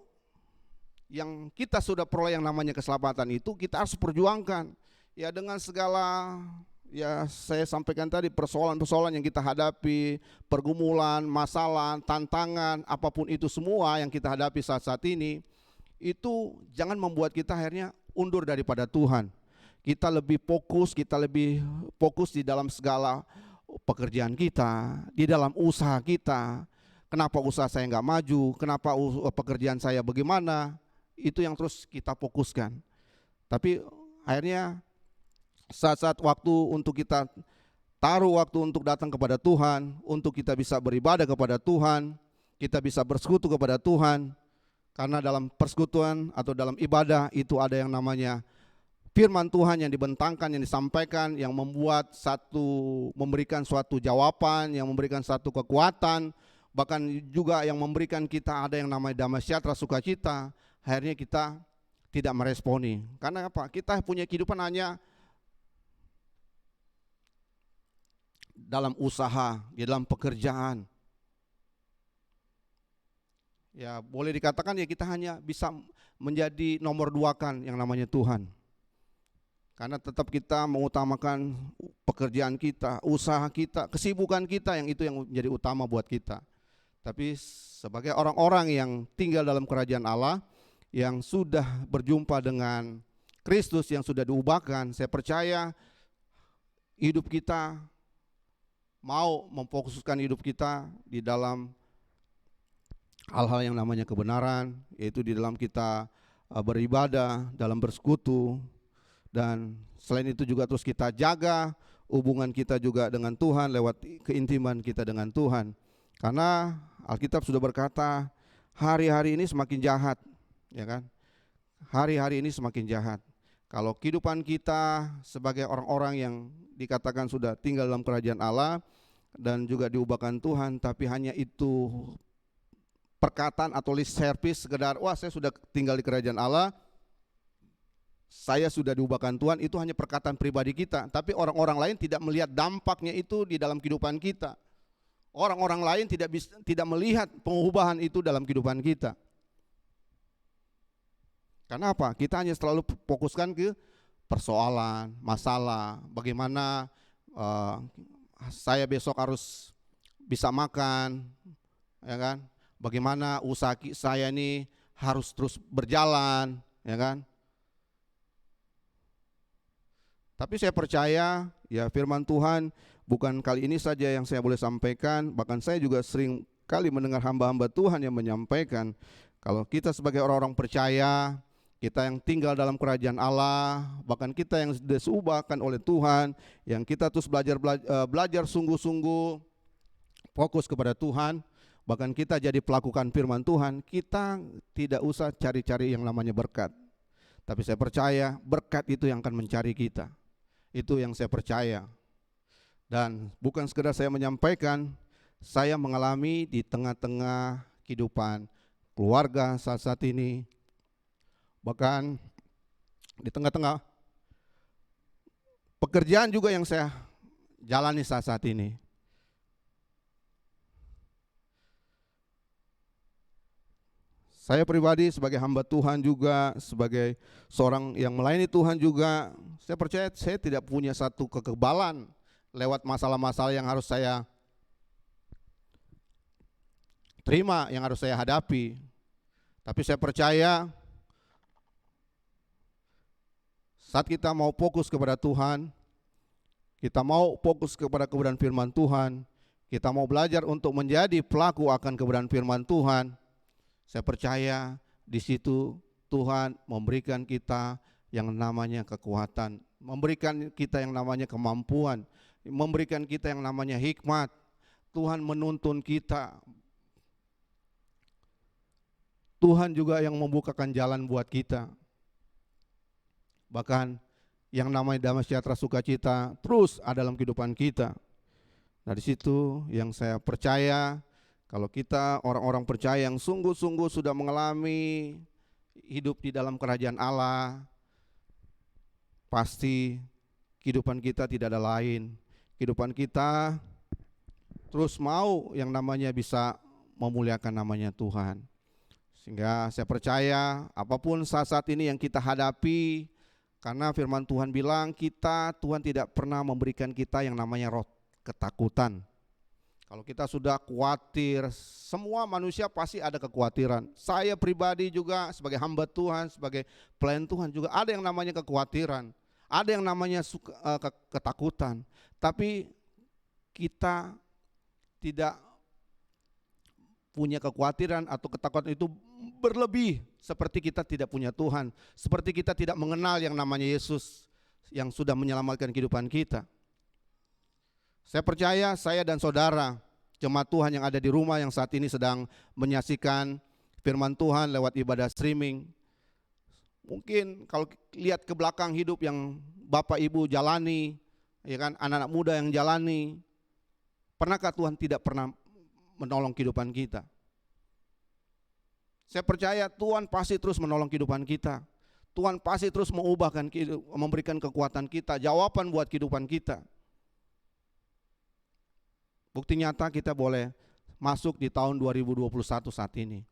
yang kita sudah peroleh yang namanya keselamatan itu kita harus perjuangkan. Ya dengan segala ya saya sampaikan tadi, persoalan-persoalan yang kita hadapi, pergumulan, masalah, tantangan, apapun itu semua yang kita hadapi saat-saat ini, itu jangan membuat kita akhirnya undur daripada Tuhan. Kita lebih fokus di dalam segala pekerjaan kita, di dalam usaha kita. Kenapa usaha saya nggak maju? Kenapa pekerjaan saya bagaimana? Itu yang terus kita fokuskan. Tapi akhirnya saat-saat waktu untuk kita taruh waktu untuk datang kepada Tuhan, untuk kita bisa beribadah kepada Tuhan, kita bisa bersekutu kepada Tuhan. Karena dalam persekutuan atau dalam ibadah itu ada yang namanya firman Tuhan yang dibentangkan, yang disampaikan, yang memberikan suatu jawaban, yang memberikan satu kekuatan, bahkan juga yang memberikan kita ada yang namanya damai sejahtera, sukacita. Akhirnya kita tidak meresponi. Karena apa? Kita punya kehidupan hanya dalam usaha, di dalam pekerjaan. Ya boleh dikatakan ya kita hanya bisa menjadi nomor dua kan yang namanya Tuhan. Karena tetap kita mengutamakan pekerjaan kita, usaha kita, kesibukan kita, yang itu yang menjadi utama buat kita. Tapi sebagai orang-orang yang tinggal dalam kerajaan Allah, yang sudah berjumpa dengan Kristus, yang sudah diubahkan, saya percaya hidup kita mau memfokuskan hidup kita di dalam hal-hal yang namanya kebenaran, yaitu di dalam kita beribadah, dalam bersekutu. Dan selain itu juga terus kita jaga hubungan kita juga dengan Tuhan lewat keintiman kita dengan Tuhan. Karena Alkitab sudah berkata, hari-hari ini semakin jahat, ya kan? Hari-hari ini semakin jahat. Kalau kehidupan kita sebagai orang-orang yang dikatakan sudah tinggal dalam kerajaan Allah dan juga diubahkan Tuhan, tapi hanya itu perkataan atau lip service, sekedar wah saya sudah tinggal di kerajaan Allah, saya sudah diubahkan Tuhan, itu hanya perkataan pribadi kita. Tapi orang-orang lain tidak melihat dampaknya itu di dalam kehidupan kita. Orang-orang lain tidak melihat pengubahan itu dalam kehidupan kita. Karena apa? Kita hanya selalu fokuskan ke persoalan, masalah, bagaimana saya besok harus bisa makan, ya kan? Bagaimana usaha saya ini harus terus berjalan, ya kan? Tapi saya percaya ya firman Tuhan bukan kali ini saja yang saya boleh sampaikan, bahkan saya juga sering kali mendengar hamba-hamba Tuhan yang menyampaikan kalau kita sebagai orang-orang percaya, kita yang tinggal dalam kerajaan Allah, bahkan kita yang diubahkan oleh Tuhan, yang kita terus belajar sungguh-sungguh fokus kepada Tuhan, bahkan kita jadi pelakukan firman Tuhan, kita tidak usah cari-cari yang namanya berkat. Tapi saya percaya berkat itu yang akan mencari kita. Itu yang saya percaya. Dan bukan sekedar saya menyampaikan, saya mengalami di tengah-tengah kehidupan keluarga saat ini, bahkan di tengah-tengah pekerjaan juga yang saya jalani saat ini. Saya pribadi sebagai hamba Tuhan juga, sebagai seorang yang melayani Tuhan juga, saya percaya saya tidak punya satu kekebalan lewat masalah-masalah yang harus saya terima, yang harus saya hadapi. Tapi saya percaya saat kita mau fokus kepada Tuhan, kita mau fokus kepada kebenaran firman Tuhan, kita mau belajar untuk menjadi pelaku akan kebenaran firman Tuhan, saya percaya di situ Tuhan memberikan kita yang namanya kekuatan, memberikan kita yang namanya kemampuan, memberikan kita yang namanya hikmat. Tuhan menuntun kita. Tuhan juga yang membukakan jalan buat kita. Bahkan yang namanya damai sejahtera sukacita terus ada dalam kehidupan kita. Nah di situ yang saya percaya, kalau kita orang-orang percaya yang sungguh-sungguh sudah mengalami hidup di dalam kerajaan Allah, pasti kehidupan kita tidak ada lain. Kehidupan kita terus mau yang namanya bisa memuliakan namanya Tuhan. Sehingga saya percaya apapun saat-saat ini yang kita hadapi, karena firman Tuhan bilang Tuhan tidak pernah memberikan kita yang namanya roh ketakutan. Kalau kita sudah khawatir, semua manusia pasti ada kekhawatiran. Saya pribadi juga sebagai hamba Tuhan, sebagai pelayan Tuhan juga ada yang namanya kekhawatiran, ada yang namanya ketakutan. Tapi kita tidak punya kekhawatiran atau ketakutan itu berlebih, seperti kita tidak punya Tuhan, seperti kita tidak mengenal yang namanya Yesus yang sudah menyelamatkan kehidupan kita. Saya percaya saya dan saudara jemaat Tuhan yang ada di rumah yang saat ini sedang menyaksikan firman Tuhan lewat ibadah streaming, mungkin kalau lihat ke belakang hidup yang Bapak Ibu jalani, ya kan, anak-anak muda yang jalani, pernahkah Tuhan tidak pernah menolong kehidupan kita? Saya percaya Tuhan pasti terus menolong kehidupan kita. Tuhan pasti terus mengubahkan, memberikan kekuatan kita, jawaban buat kehidupan kita. Bukti nyata kita boleh masuk di tahun 2021 saat ini.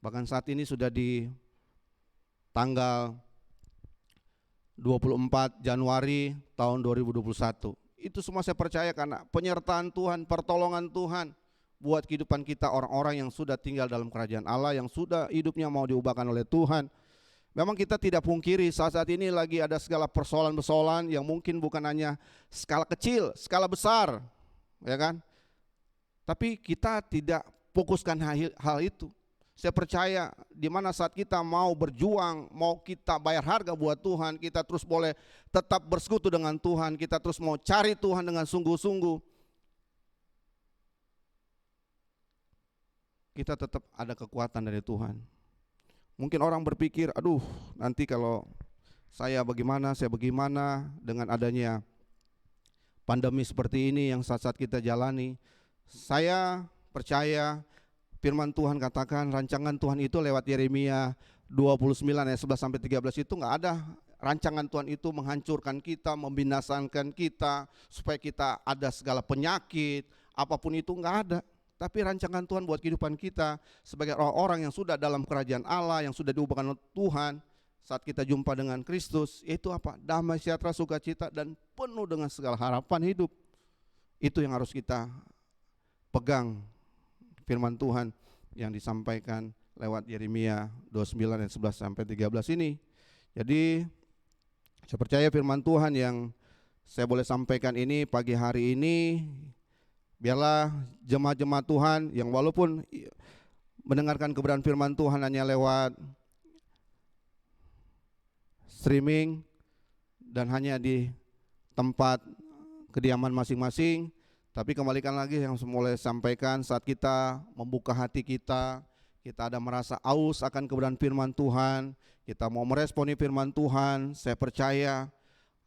Bahkan saat ini sudah di tanggal 24 Januari tahun 2021. Itu semua saya percaya karena penyertaan Tuhan, pertolongan Tuhan buat kehidupan kita, orang-orang yang sudah tinggal dalam kerajaan Allah, yang sudah hidupnya mau diubahkan oleh Tuhan. Memang kita tidak pungkiri saat ini lagi ada segala persoalan-persoalan yang mungkin bukan hanya skala kecil, skala besar, ya kan? Tapi kita tidak fokuskan hal itu. Saya percaya di mana saat kita mau berjuang, mau kita bayar harga buat Tuhan, kita terus boleh tetap bersekutu dengan Tuhan, kita terus mau cari Tuhan dengan sungguh-sungguh, kita tetap ada kekuatan dari Tuhan. Mungkin orang berpikir, aduh nanti kalau saya bagaimana dengan adanya pandemi seperti ini yang saat-saat kita jalani. Saya percaya firman Tuhan katakan rancangan Tuhan itu lewat Yeremia 29 ayat 11 sampai 13 itu enggak ada rancangan Tuhan itu menghancurkan kita, membinasakan kita, supaya kita ada segala penyakit, apapun itu enggak ada. Tapi rancangan Tuhan buat kehidupan kita sebagai orang-orang yang sudah dalam kerajaan Allah, yang sudah diubahkan oleh Tuhan, saat kita jumpa dengan Kristus, yaitu apa? Damai, sejahtera, sukacita, dan penuh dengan segala harapan hidup. Itu yang harus kita pegang, firman Tuhan yang disampaikan lewat Yeremia 29 ayat 11 sampai 13 ini. Jadi saya percaya firman Tuhan yang saya boleh sampaikan ini pagi hari ini, biarlah jemaat-jemaat Tuhan yang walaupun mendengarkan kebenaran firman Tuhan hanya lewat streaming dan hanya di tempat kediaman masing-masing, tapi kembalikan lagi yang saya mulai sampaikan, saat kita membuka hati kita ada merasa aus akan kebenaran firman Tuhan, kita mau meresponi firman Tuhan, saya percaya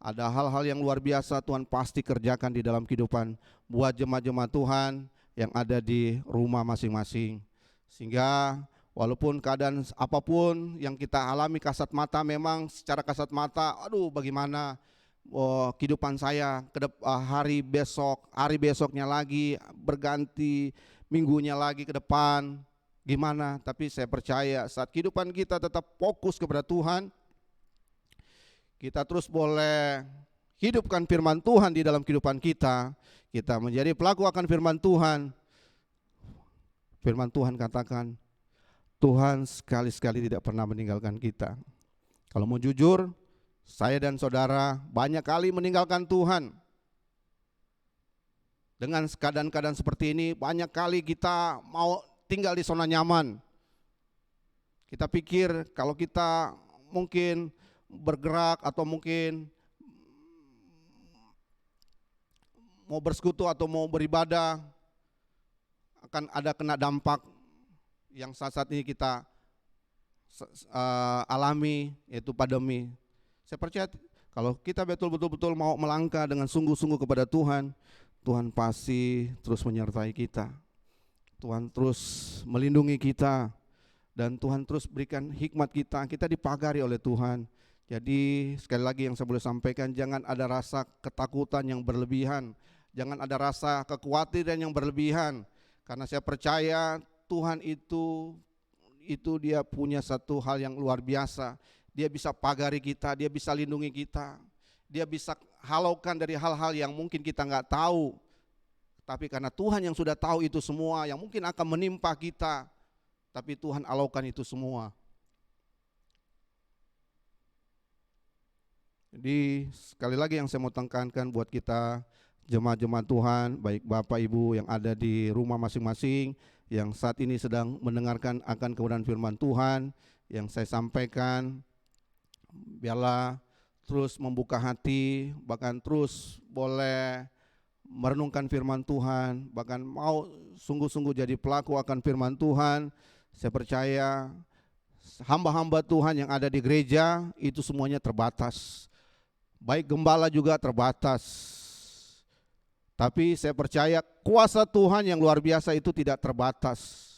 ada hal-hal yang luar biasa Tuhan pasti kerjakan di dalam kehidupan buat jemaat-jemaat Tuhan yang ada di rumah masing-masing. Sehingga walaupun keadaan apapun yang kita alami kasat mata, memang secara kasat mata, aduh bagaimana kehidupan saya hari besoknya lagi berganti, minggunya lagi ke depan gimana. Tapi saya percaya saat kehidupan kita tetap fokus kepada Tuhan, kita terus boleh hidupkan firman Tuhan di dalam kehidupan kita menjadi pelaku akan firman Tuhan. Firman Tuhan katakan, Tuhan sekali-sekali tidak pernah meninggalkan kita. Kalau mau jujur, saya dan saudara banyak kali meninggalkan Tuhan. Dengan keadaan-keadaan seperti ini, banyak kali kita mau tinggal di zona nyaman. Kita pikir kalau kita mungkin bergerak atau mungkin mau bersekutu atau mau beribadah, akan ada kena dampak yang saat-saat ini kita alami, yaitu pandemi. Saya percaya kalau kita betul-betul mau melangkah dengan sungguh-sungguh kepada Tuhan, Tuhan pasti terus menyertai kita. Tuhan terus melindungi kita, dan Tuhan terus berikan hikmat kita dipagari oleh Tuhan. Jadi sekali lagi yang saya boleh sampaikan, jangan ada rasa ketakutan yang berlebihan, jangan ada rasa kekhawatiran yang berlebihan, karena saya percaya Tuhan itu dia punya satu hal yang luar biasa. Dia bisa pagari kita, dia bisa lindungi kita, dia bisa halaukan dari hal-hal yang mungkin kita nggak tahu. Tapi karena Tuhan yang sudah tahu itu semua, yang mungkin akan menimpa kita, tapi Tuhan alaukan itu semua. Jadi sekali lagi yang saya mau tekankan buat kita jemaat-jemaat Tuhan, baik Bapak Ibu yang ada di rumah masing-masing, yang saat ini sedang mendengarkan akan kebenaran firman Tuhan yang saya sampaikan, biarlah terus membuka hati, bahkan terus boleh merenungkan firman Tuhan, bahkan mau sungguh-sungguh jadi pelaku akan firman Tuhan. Saya percaya hamba-hamba Tuhan yang ada di gereja itu semuanya terbatas, baik gembala juga terbatas. Tapi saya percaya kuasa Tuhan yang luar biasa itu tidak terbatas.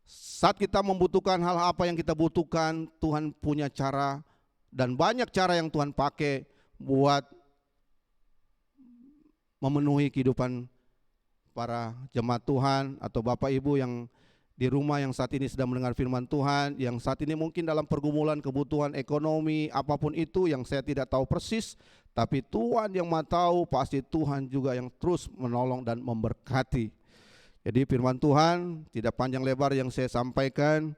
Saat kita membutuhkan hal apa yang kita butuhkan, Tuhan punya cara, dan banyak cara yang Tuhan pakai buat memenuhi kehidupan para jemaat Tuhan atau Bapak Ibu yang di rumah yang saat ini sedang mendengar firman Tuhan, yang saat ini mungkin dalam pergumulan kebutuhan ekonomi, apapun itu yang saya tidak tahu persis, tapi Tuhan yang Maha tahu, pasti Tuhan juga yang terus menolong dan memberkati. Jadi firman Tuhan tidak panjang lebar yang saya sampaikan,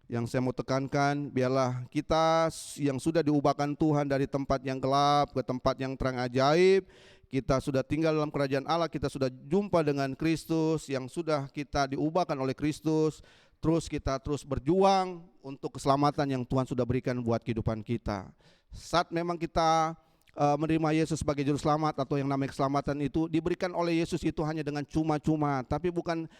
yang saya mau tekankan, biarlah kita yang sudah diubahkan Tuhan dari tempat yang gelap ke tempat yang terang ajaib, kita sudah tinggal dalam kerajaan Allah, kita sudah jumpa dengan Kristus, yang sudah kita diubahkan oleh Kristus, terus kita terus berjuang untuk keselamatan yang Tuhan sudah berikan buat kehidupan kita. Saat memang kita menerima Yesus sebagai juru selamat, atau yang namanya keselamatan itu diberikan oleh Yesus itu hanya dengan cuma-cuma, tapi bukan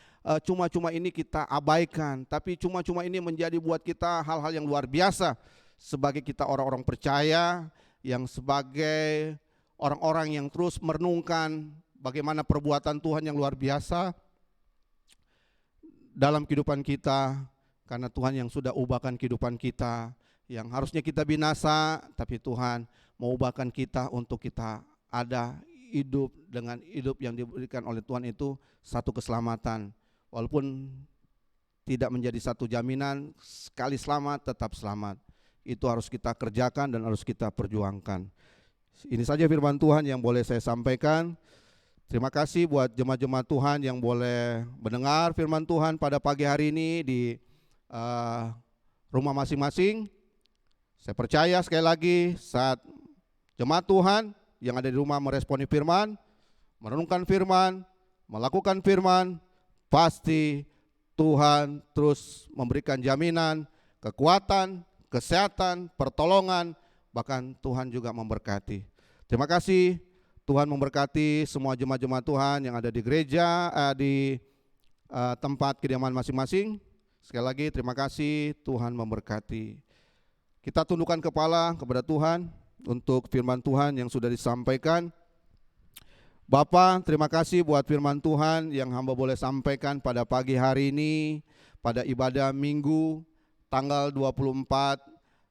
cuma-cuma ini kita abaikan, tapi cuma-cuma ini menjadi buat kita hal-hal yang luar biasa sebagai kita orang-orang percaya, yang sebagai orang-orang yang terus merenungkan bagaimana perbuatan Tuhan yang luar biasa dalam kehidupan kita, karena Tuhan yang sudah ubahkan kehidupan kita, yang harusnya kita binasa, tapi Tuhan mau ubahkan kita untuk kita ada hidup dengan hidup yang diberikan oleh Tuhan itu satu keselamatan. Walaupun tidak menjadi satu jaminan, sekali selamat tetap selamat. Itu harus kita kerjakan dan harus kita perjuangkan. Ini saja firman Tuhan yang boleh saya sampaikan. Terima kasih buat jemaat-jemaat Tuhan yang boleh mendengar firman Tuhan pada pagi hari ini di rumah masing-masing. Saya percaya sekali lagi saat jemaat Tuhan yang ada di rumah meresponi firman, merenungkan firman, melakukan firman, pasti Tuhan terus memberikan jaminan, kekuatan, kesehatan, pertolongan, bahkan Tuhan juga memberkati. Terima kasih, Tuhan memberkati semua jemaat-jemaat Tuhan yang ada di gereja, di tempat kediaman masing-masing. Sekali lagi terima kasih, Tuhan memberkati. Kita tundukkan kepala kepada Tuhan untuk firman Tuhan yang sudah disampaikan. Bapa, terima kasih buat firman Tuhan yang hamba boleh sampaikan pada pagi hari ini, pada ibadah minggu tanggal 24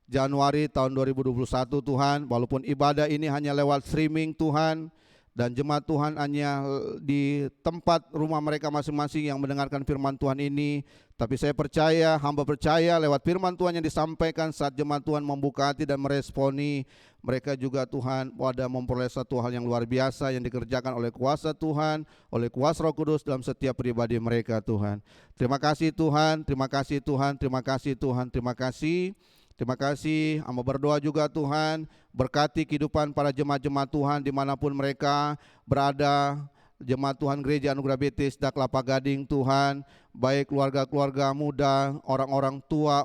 Januari tahun 2021 Tuhan. Walaupun ibadah ini hanya lewat streaming Tuhan, dan jemaat Tuhan hanya di tempat rumah mereka masing-masing yang mendengarkan firman Tuhan ini, tapi saya percaya, hamba percaya lewat firman Tuhan yang disampaikan saat jemaat Tuhan membuka hati dan meresponi, mereka juga Tuhan pada memperoleh satu hal yang luar biasa yang dikerjakan oleh kuasa Tuhan, oleh kuasa Roh Kudus dalam setiap pribadi mereka Tuhan. Terima kasih Tuhan, terima kasih Tuhan, terima kasih Tuhan, terima kasih. Terima kasih, hamba berdoa juga Tuhan, berkati kehidupan para jemaat-jemaat Tuhan dimanapun mereka berada, jemaat Tuhan Gereja Anugerah Bethesda Kelapa Gading Tuhan, baik keluarga-keluarga muda, orang-orang tua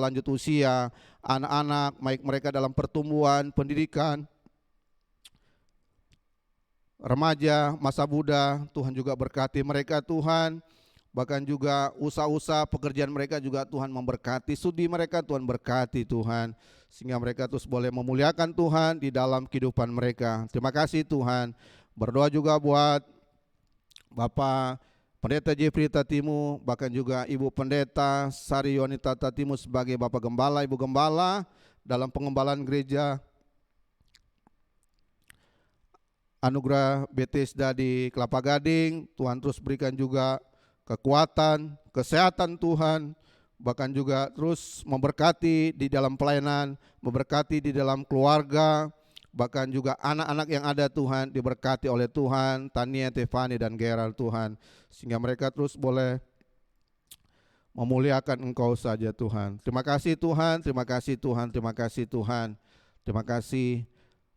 lanjut usia, anak-anak, baik mereka dalam pertumbuhan, pendidikan, remaja, masa muda, Tuhan juga berkati mereka Tuhan. Bahkan juga usaha-usaha pekerjaan mereka juga Tuhan memberkati, studi mereka Tuhan berkati Tuhan, sehingga mereka terus boleh memuliakan Tuhan di dalam kehidupan mereka. Terima kasih Tuhan. Berdoa juga buat Bapak Pendeta Jeffrey Tatimu, bahkan juga Ibu Pendeta Sari Yonita Tatimu sebagai Bapak Gembala, Ibu Gembala dalam pengembalaan gereja Anugerah Bethesda di Kelapa Gading. Tuhan terus berikan juga kekuatan, kesehatan Tuhan, bahkan juga terus memberkati di dalam pelayanan, memberkati di dalam keluarga, bahkan juga anak-anak yang ada Tuhan diberkati oleh Tuhan, Tania, Tefani dan Gerald Tuhan, sehingga mereka terus boleh memuliakan Engkau saja Tuhan. Terima kasih Tuhan, terima kasih Tuhan, terima kasih Tuhan, terima kasih.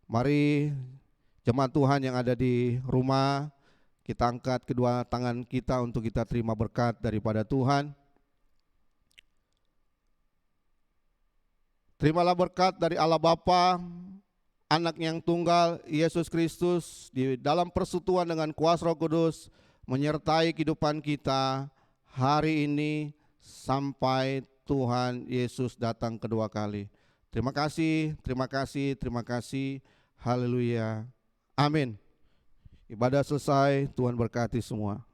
Mari jemaat Tuhan yang ada di rumah, kita angkat kedua tangan kita untuk kita terima berkat daripada Tuhan. Terimalah berkat dari Allah Bapa, Anak yang tunggal, Yesus Kristus, di dalam persekutuan dengan kuasa Roh Kudus, menyertai kehidupan kita hari ini sampai Tuhan Yesus datang kedua kali. Terima kasih, terima kasih, terima kasih. Haleluya. Amin. Ibadah selesai, Tuhan berkati semua.